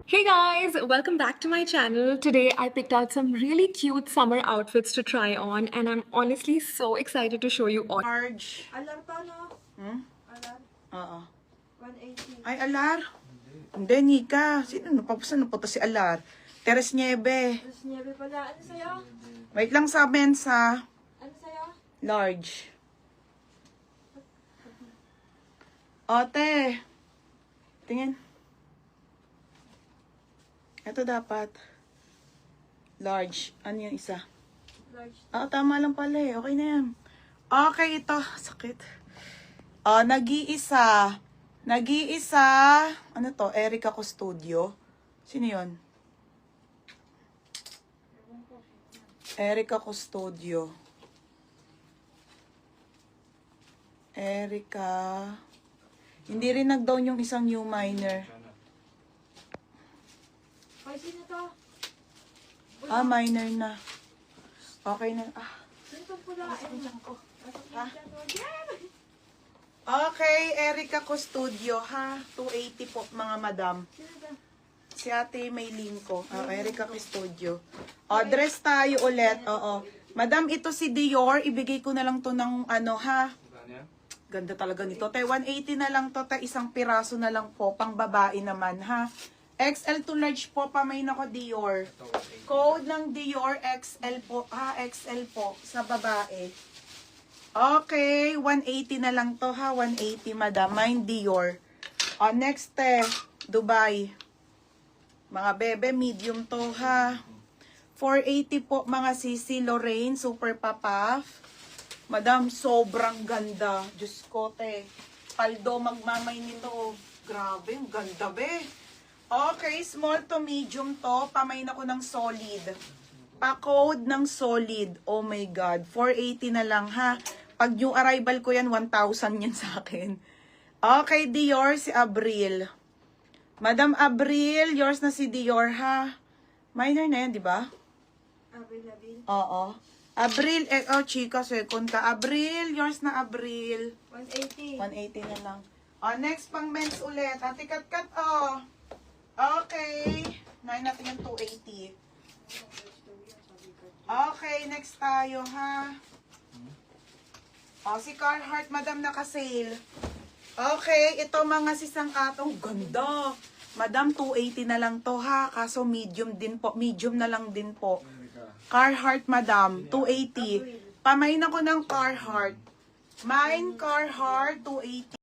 Hey guys, welcome back to my channel. Today I picked out some really cute summer outfits to try on and I'm honestly so excited to show you all. Large. Alar pa, no? Alar. Oo. 180. Ay, Alar. Hindi, Nika. Sino napapasan na po si Alar? Teres Nieve. Tapos niebe pala. Ano sa'yo? Wait lang sa mensa. Ano sa'yo? Large. Ote. Tingin. Ito dapat. Large. Ano yung isa? Large. Tama lang pala eh. Okay na yan. Okay, ito. Sakit. Nag-iisa. Nag-iisa. Ano to? Erica Custodio. Sino yun? Erica Custodio. Erica. Hindi rin nag-down yung isang new minor. Ay, sino to? Minor na. Okay na. Sino to pula? ko. Ha? Okay, Erica Custodio, ha? 280 po, mga madam. Sino to? Si Ate Maylin ko. Erica Custodio. Dress tayo ulit. Oo. Madam, ito si Dior. Ibigay ko na lang to ng ano, ha? Ganda talaga nito. 180 na lang to. Isang piraso na lang po. Pang babae naman, ha? XL to large po. Pamay na ko Dior. Code ng Dior XL po. XL po. Sa babae. Okay. 180 na lang to, ha? 180, madam. Mine Dior. Next, Dubai. Mga bebe, medium to, ha? 480 po, mga Sisi Lorraine. Super papaf. Madam, sobrang ganda. Diyos ko, Paldo, magmamay nito. Grabe, ang ganda, be. Okay, small to medium to. Pamay na ko ng solid. Pa-code ng solid. Oh my God. 480 na lang, ha? Pag new arrival ko yan, 1,000 yan sa akin. Okay, Dior, si Abril. Madam Abril, yours na si Dior, ha? Minor na yan, di ba? Abil. Oo. Abril, chika, second ka. Abril, yours na Abril. 180. 180 na lang. Next, pang men's ulit. Ate Kat, Okay. Nahin natin yung 280. Okay, next tayo, ha? Si Carhartt, madam, naka-sale. Okay, ito mga sisang atong ganda. Madam, 280 na lang to, ha? Kaso medium din po. Medium na lang din po. Carhartt, madam, 280. Pamain ako ng Carhartt. Mine, Carhartt, 280.